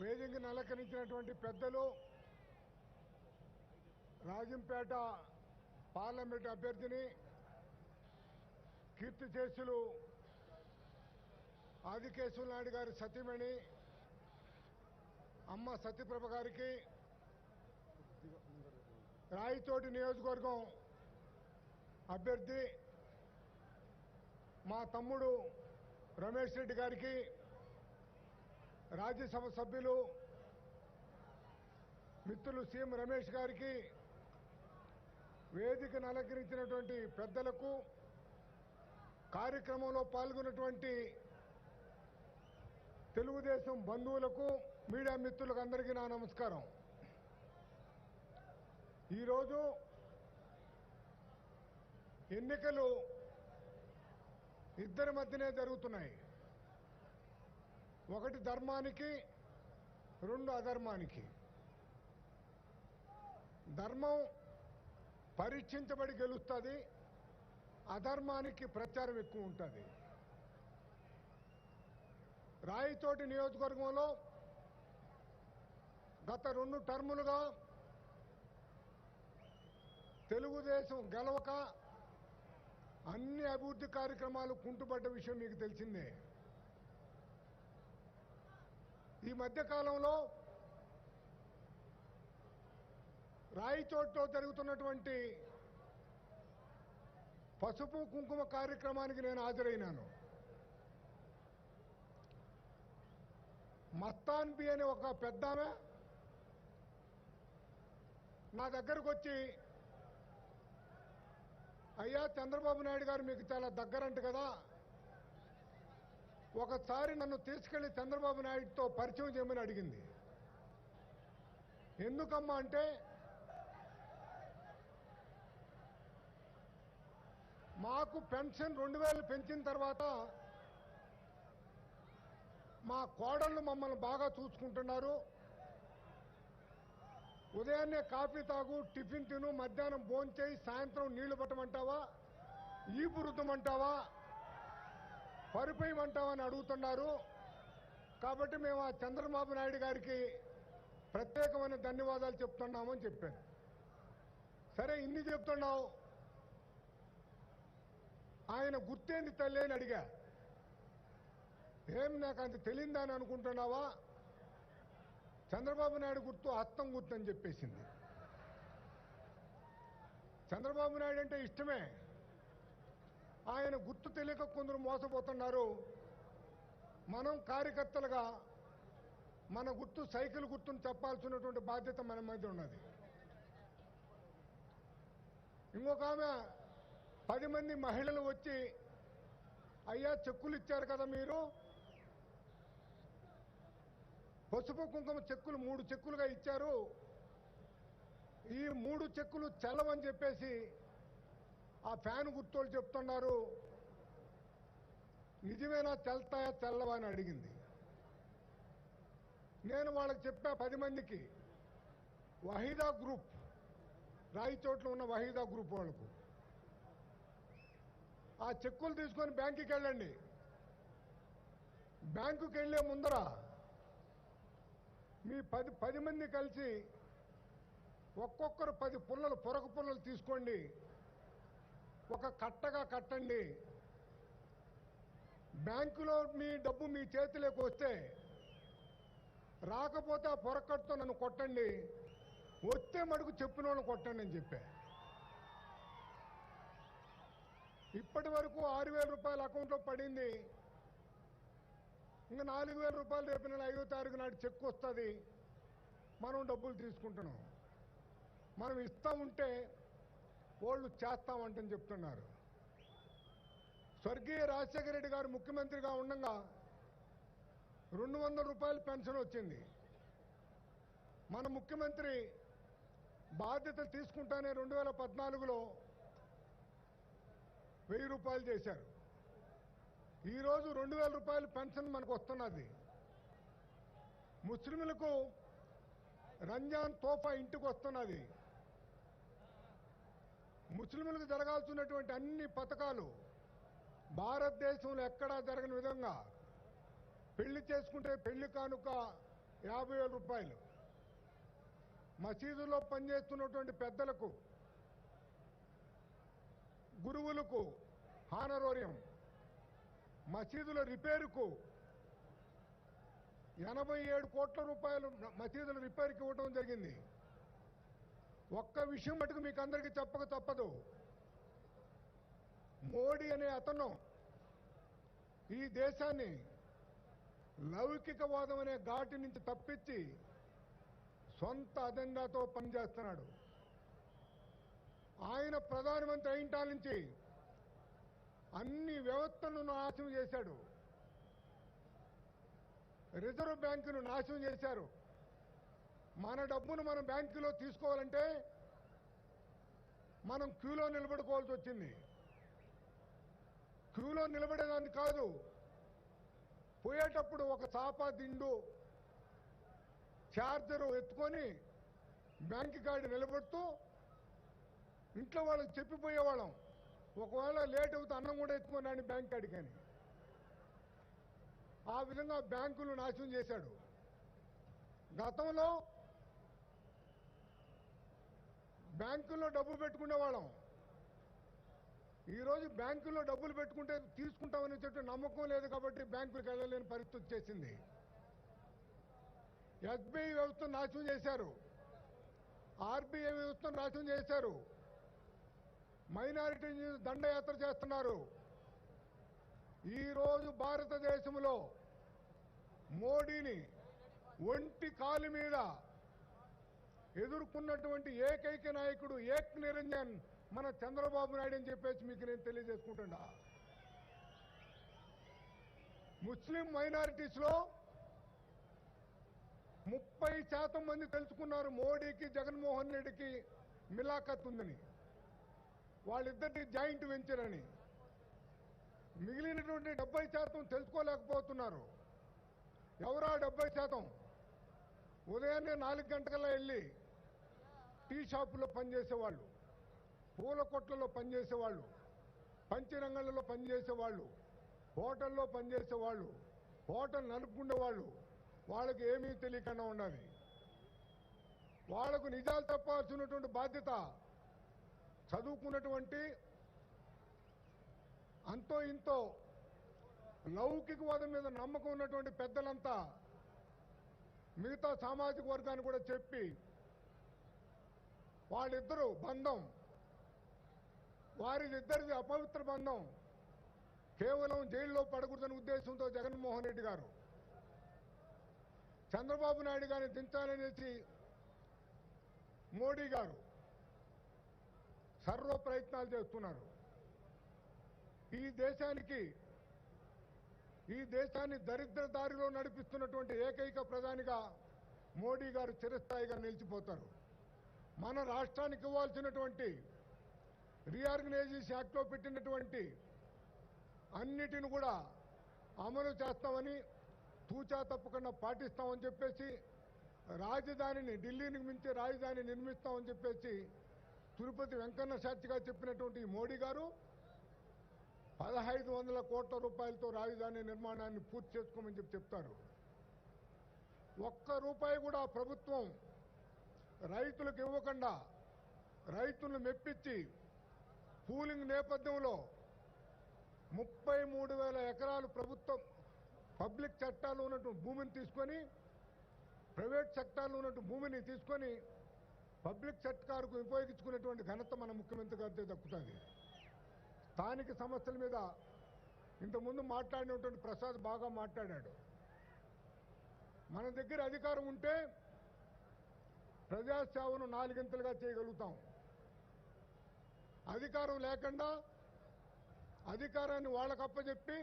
వేదికను అలంకరించినటువంటి పెద్దలు, రాజంపేట పార్లమెంట్ అభ్యర్థిని కీర్తిశేషులు ఆదికేశవ నాయుడు గారి సతీమణి అమ్మ సత్యప్రభ గారికి, రాయచోటి నియోజకవర్గం అభ్యర్థి మా తమ్ముడు రమేష్ రెడ్డి గారికి, రాజ్యసభ సభ్యులు మిత్రులు సీఎం రమేష్ గారికి, వేదికను అలంకరించినటువంటి పెద్దలకు, కార్యక్రమంలో పాల్గొన్నటువంటి తెలుగుదేశం బంధువులకు, మీడియా మిత్రులకు అందరికీ నా నమస్కారం. ఈరోజు ఎన్నికలు ఇద్దరి మధ్యనే జరుగుతున్నాయి. ఒకటి ధర్మానికి, రెండు అధర్మానికి. ధర్మం పరీక్షించబడి గెలుస్తుంది, అధర్మానికి ప్రచారం ఎక్కువ ఉంటుంది. రాయచోటి నియోజకవర్గంలో గత 2 టర్ములుగా తెలుగుదేశం గెలవక అన్ని అభివృద్ధి కార్యక్రమాలు కుంటుపడ్డ విషయం మీకు తెలిసిందే. ఈ మధ్యకాలంలో రాయచోటిలో జరుగుతున్నటువంటి పసుపు కుంకుమ కార్యక్రమానికి నేను హాజరైనాను. మస్తాన్ బి అనే ఒక పెద్దామె నా దగ్గరకు వచ్చి, అయ్యా చంద్రబాబు నాయుడు గారు మీకు చాలా దగ్గరంట కదా, ఒకసారి నన్ను తీసుకెళ్లి చంద్రబాబు నాయుడుతో పరిచయం చేయమని అడిగింది. ఎందుకమ్మా అంటే, మాకు పెన్షన్ 2000 పెంచిన తర్వాత మా కోడళ్ళు మమ్మల్ని బాగా చూసుకుంటున్నారు. ఉదయాన్నే కాఫీ తాగు, టిఫిన్ తిను, మధ్యాహ్నం భోంచేయి, సాయంత్రం నీళ్లు పట్టమంటావా, ఈపు రుద్దమంటావా, పరిపోయమంటావా అని అడుగుతున్నారు. కాబట్టి మేము ఆ చంద్రబాబు నాయుడు గారికి ప్రత్యేకమైన ధన్యవాదాలు చెప్తున్నామని చెప్పాను. సరే ఇన్ని చెప్తున్నావు, ఆయన గుర్తేంది తల్లి అని అడిగా. ఏం నాకు అంత తెలియదా అని అనుకుంటున్నావా, చంద్రబాబు నాయుడు గుర్తు హస్తం గుర్తు అని చెప్పేసింది. చంద్రబాబు నాయుడు అంటే ఇష్టమే, ఆయన గుర్తు తెలియక కొందరు మోసపోతున్నారు. మనం కార్యకర్తలుగా మన గుర్తు సైకిల్ గుర్తును చెప్పాల్సినటువంటి బాధ్యత మన మీద ఉన్నది. ఇంకొక ఆమె 10 మంది మహిళలు వచ్చి, అయ్యా చెక్కులు ఇచ్చారు కదా మీరు, పసుపు కుంకుమ చెక్కులు 3 చెక్కులుగా ఇచ్చారు, ఈ 3 చెక్కులు చెల్లవని చెప్పేసి ఆ ఫ్యాన్ గుర్తోళ్ళు చెప్తున్నారు, నిజమేనా, చెల్తాయా చెల్లవా అని అడిగింది. నేను వాళ్ళకి చెప్పా 10 మందికి, వహీదా గ్రూప్, రాయచోట్లో ఉన్న వహీదా గ్రూప్ వాళ్ళకు, ఆ చెక్కులు తీసుకొని బ్యాంకుకి వెళ్ళండి. బ్యాంకుకి వెళ్ళే ముందర మీ 10 మంది కలిసి ఒక్కొక్కరు 10 పుల్లలు, పొరక పుల్లలు తీసుకోండి, ఒక కట్టగా కట్టండి. బ్యాంకులో మీ డబ్బు మీ చేతిలోకి వస్తే, రాకపోతే ఆ పొరకట్టుతో నన్ను కొట్టండి, వస్తే మడుగు చెప్పిన వాళ్ళని కొట్టండి అని చెప్పా. ఇప్పటి వరకు 6,000 రూపాయలు అకౌంట్లో పడింది. ఇంకా 4,000 రూపాయలు రేపు నెల 5వ తారీఖు నాడు చెక్ వస్తుంది, మనం డబ్బులు తీసుకుంటున్నాం. మనం ఇస్తా ఉంటే వాళ్ళు చేస్తామంటని చెప్తున్నారు. స్వర్గీయ రాజశేఖర రెడ్డి గారు ముఖ్యమంత్రిగా ఉండగా 200 రూపాయలు పెన్షన్ వచ్చింది. మన ముఖ్యమంత్రి బాధ్యతలు తీసుకుంటానే 2014లో 1000 రూపాయలు చేశారు. ఈరోజు 2000 రూపాయలు పెన్షన్ మనకు వస్తున్నది. ముస్లింలకు రంజాన్ తోఫా ఇంటికి వస్తున్నది. ముస్లింలకు జరగాల్సినటువంటి అన్ని పథకాలు భారతదేశంలో ఎక్కడా జరగని విధంగా, పెళ్లి చేసుకుంటే పెళ్లి కానుక 50,000 రూపాయలు. మసీదులో పనిచేస్తున్నటువంటి పెద్దలకు, గురువులకు హానరోరియం, మసీదుల రిపేరుకు 87 కోట్ల రూపాయలు మసీదుల రిపేర్కి ఇవ్వడం జరిగింది. ఒక్క విషయం మటుకు మీకు అందరికీ చెప్పక తప్పదు. మోడీ అనే అతను ఈ దేశాన్ని లౌకికవాదం అనే ఘాటి నుంచి తప్పించి సొంత అజెండాతో పనిచేస్తున్నాడు. ఆయన ప్రధానమంత్రి అయిన నుంచి అన్ని వ్యవస్థలను నాశనం చేశాడు. రిజర్వ్ బ్యాంకును నాశనం చేశారు. మన డబ్బును మనం బ్యాంకులో తీసుకోవాలంటే మనం క్యూలో నిలబడుకోవాల్సి వచ్చింది. క్యూలో నిలబడేదాన్ని కాదు, పోయేటప్పుడు ఒక చాప దిండు ఛార్జరు ఎత్తుకొని బ్యాంకు కాడి నిలబడుతూ ఇంట్లో వాళ్ళకి చెప్పిపోయేవాళ్ళం. ఒకవేళ లేట్ అవుతే అన్నం కూడా ఎత్తుకొని బ్యాంక్ కాడికి అని. ఆ విధంగా బ్యాంకులు నాశనం చేశాడు. గతంలో బ్యాంకుల్లో డబ్బు పెట్టుకునేవాళ్ళం. ఈరోజు బ్యాంకుల్లో డబ్బులు పెట్టుకుంటే తీసుకుంటామని చెప్పి నమ్మకం లేదు కాబట్టి బ్యాంకులకు వెళ్ళలేని పరిస్థితి చేసింది. ఎస్బీఐ వ్యవస్థను నాశనం చేశారు. ఆర్బీఐ వ్యవస్థను నాశనం చేశారు. మైనారిటీ దండయాత్ర చేస్తున్నారు. ఈరోజు భారతదేశంలో మోడీని ఒంటి కాలు మీద ఎదుర్కొన్నటువంటి ఏకైక నాయకుడు ఏక్ నిరంజన్ మన చంద్రబాబు నాయుడు అని చెప్పేసి మీకు నేను తెలియజేసుకుంటున్నా. ముస్లిం మైనారిటీస్లో 30% మంది తెలుసుకున్నారు మోడీకి జగన్మోహన్ రెడ్డికి మిలాఖత్ ఉందని, వాళ్ళిద్దరిని జాయింట్ వెంచర్ అని. మిగిలినటువంటి 70% తెలుసుకోలేకపోతున్నారు. ఎవరా 70%? ఉదయాన్నే 4 గంటకల్లా వెళ్ళి టీ షాపులో పనిచేసేవాళ్ళు, పూల కొట్లలో పనిచేసేవాళ్ళు, పంచరంగంలో పనిచేసేవాళ్ళు, హోటల్లో పనిచేసేవాళ్ళు, హోటల్ నడుపుకునేవాళ్ళు. వాళ్ళకి ఏమీ తెలియకుండా ఉన్నది. వాళ్లకు నిజాలు చెప్పాల్సినటువంటి బాధ్యత చదువుకున్నటువంటి అంతో ఇంతో లౌకికవాదం మీద నమ్మకం ఉన్నటువంటి పెద్దలంతా మిగతా సామాజిక వర్గాన్ని కూడా చెప్పి వాళ్ళిద్దరూ బంధం, వారిద్దరిది అపవిత్ర బంధం కేవలం జైల్లో పడకూడదనే ఉద్దేశంతో జగన్మోహన్ రెడ్డి గారు చంద్రబాబు నాయుడు గారిని దించాలనేసి మోడీ గారు సర్వ ప్రయత్నాలు చేస్తున్నారు. ఈ దేశాన్ని దరిద్ర దారిలో నడిపిస్తున్నటువంటి ఏకైక ప్రధానిగా మోడీ గారు చిరస్థాయిగా నిలిచిపోతారు. మన రాష్ట్రానికి ఇవ్వాల్సినటువంటి రీఆర్గనైజేషన్ యాక్ట్లో పెట్టినటువంటి అన్నిటిని కూడా అమలు చేస్తామని, తూచా తప్పకుండా పాటిస్తామని చెప్పేసి, రాజధానిని ఢిల్లీని మించి రాజధాని నిర్మిస్తామని చెప్పేసి తిరుపతి వెంకన్న సాక్షిగా చెప్పినటువంటి మోడీ గారు 1500 కోట్ల రూపాయలతో రాజధాని నిర్మాణాన్ని పూర్తి చేసుకోమని చెప్తారు. ఒక్క రూపాయి కూడా ప్రభుత్వం రైతులకు ఇవ్వకుండా రైతులను మెప్పించి పూలింగ్ నేపథ్యంలో 33,000 ఎకరాలు ప్రభుత్వం పబ్లిక్ సెక్టార్లో ఉన్నటువంటి భూమిని తీసుకొని, ప్రైవేట్ సెక్టార్లో ఉన్నటువంటి భూమిని తీసుకొని పబ్లిక్ సెక్టార్కు ఉపయోగించుకునేటువంటి ఘనత మన ముఖ్యమంత్రి గారితో దక్కుతుంది. స్థానిక సమస్యల మీద ఇంతకుముందు మాట్లాడినటువంటి ప్రసాద్ బాగా మాట్లాడాడు. మన దగ్గర అధికారం ఉంటే ప్రజాసేవను 4 గంటలుగా చేయగలుగుతాం. అధికారం లేకుండా అధికారాన్ని వాళ్ళకు అప్పచెప్పి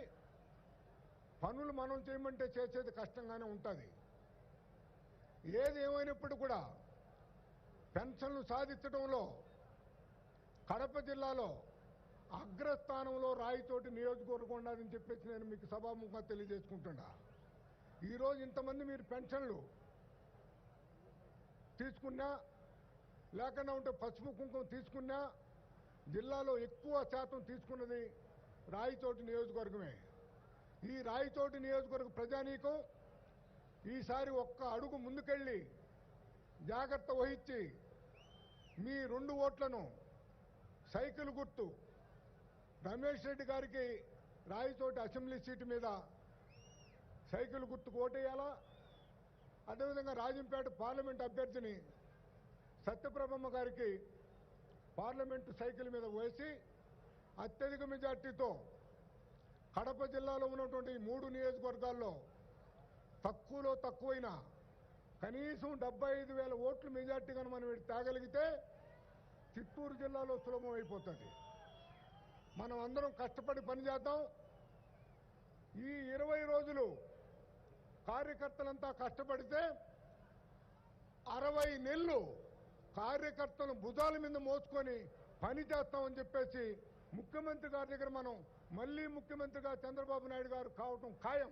పనులు మనం చేయమంటే చేసేది కష్టంగానే ఉంటుంది. ఏది ఏమైనప్పుడు కూడా పెన్షన్లు సాధించడంలో కడప జిల్లాలో అగ్రస్థానంలో రాయితోటి నియోజకవర్గం ఉండాలని చెప్పేసి నేను మీకు సభాముఖంగా తెలియజేసుకుంటున్నా. ఈరోజు ఇంతమంది మీరు పెన్షన్లు తీసుకున్నా, లేకుండా ఉంటే పసుపు కుంకుమ తీసుకున్నా, జిల్లాలో ఎక్కువ శాతం తీసుకున్నది రాయితోటి నియోజకవర్గమే. ఈ రాయితోటి నియోజకవర్గ ప్రజానీకం ఈసారి ఒక్క అడుగు ముందుకెళ్ళి జాగ్రత్త వహించి మీ 2 ఓట్లను సైకిల్ గుర్తు రమేష్ రెడ్డి గారికి రాయచోటి అసెంబ్లీ సీటు మీద సైకిల్ గుర్తుకు ఓటేయాలా, అదేవిధంగా రాజంపేట పార్లమెంట్ అభ్యర్థిని సత్యప్రభమ్మ గారికి పార్లమెంటు సైకిల్ మీద వేసి అత్యధిక మెజార్టీతో కడప జిల్లాలో ఉన్నటువంటి 3 నియోజకవర్గాల్లో తక్కువలో తక్కువైనా కనీసం 75,000 ఓట్లు మెజార్టీగా మనం తేగలిగితే చిత్తూరు జిల్లాలో సులభం అయిపోతుంది. మనం అందరం కష్టపడి పనిచేద్దాం. ఈ 20 రోజులు కార్యకర్తలంతా కష్టపడితే 60 నెలలు కార్యకర్తలను భుజాల మీద మోసుకొని పని చేస్తామని చెప్పేసి ముఖ్యమంత్రి గారి దగ్గర మనం మళ్ళీ ముఖ్యమంత్రిగా చంద్రబాబు నాయుడు గారు కావటం ఖాయం,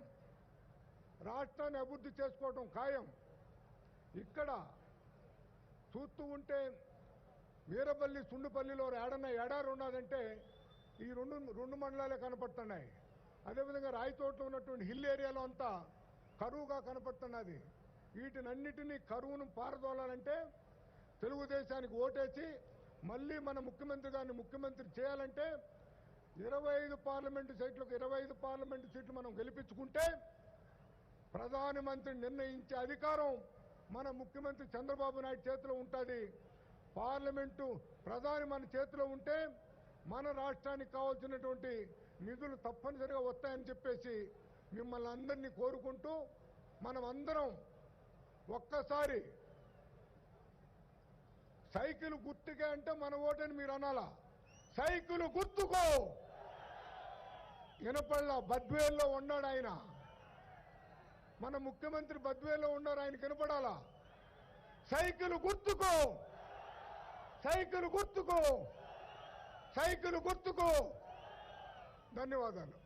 రాష్ట్రాన్ని అభివృద్ధి చేసుకోవటం ఖాయం. ఇక్కడ చూస్తూ ఉంటే వీరపల్లి సుండుపల్లిలో ఏడన్నా ఎడారి ఉన్నదంటే ఈ రెండు మండలాలే కనపడుతున్నాయి. అదేవిధంగా రాయచోట్లో ఉన్నటువంటి హిల్ ఏరియాలో అంతా కరువుగా కనపడుతున్నది. వీటినన్నిటినీ కరువును పారదోలాలంటే తెలుగుదేశానికి ఓటేసి మళ్ళీ మన ముఖ్యమంత్రి గారిని ముఖ్యమంత్రి చేయాలంటే 25 పార్లమెంటు సీట్లకు 25 పార్లమెంటు సీట్లు మనం గెలిపించుకుంటే ప్రధానమంత్రి నిర్ణయించే అధికారం మన ముఖ్యమంత్రి చంద్రబాబు నాయుడు చేతిలో ఉంటుంది. పార్లమెంటు ప్రధాని మన చేతిలో ఉంటే మన రాష్ట్రానికి కావాల్సినటువంటి నిధులు తప్పనిసరిగా వస్తాయని చెప్పేసి మిమ్మల్ని అందరినీ కోరుకుంటూ మనం అందరం ఒక్కసారి సైకిల్ గుర్తుకే అంటే మన ఓటని మీరు అనాలా. సైకిల్ గుర్తుకో. వినపళ్ళ బద్వేల్లో ఉన్నాడు ఆయన, మన ముఖ్యమంత్రి బద్వేల్లో ఉన్నారు, ఆయన కనపడాలా. సైకిల్ గుర్తుకో, సైకిల్ గుర్తుకో, సైకిల్ గుర్తుకో. ధన్యవాదాలు.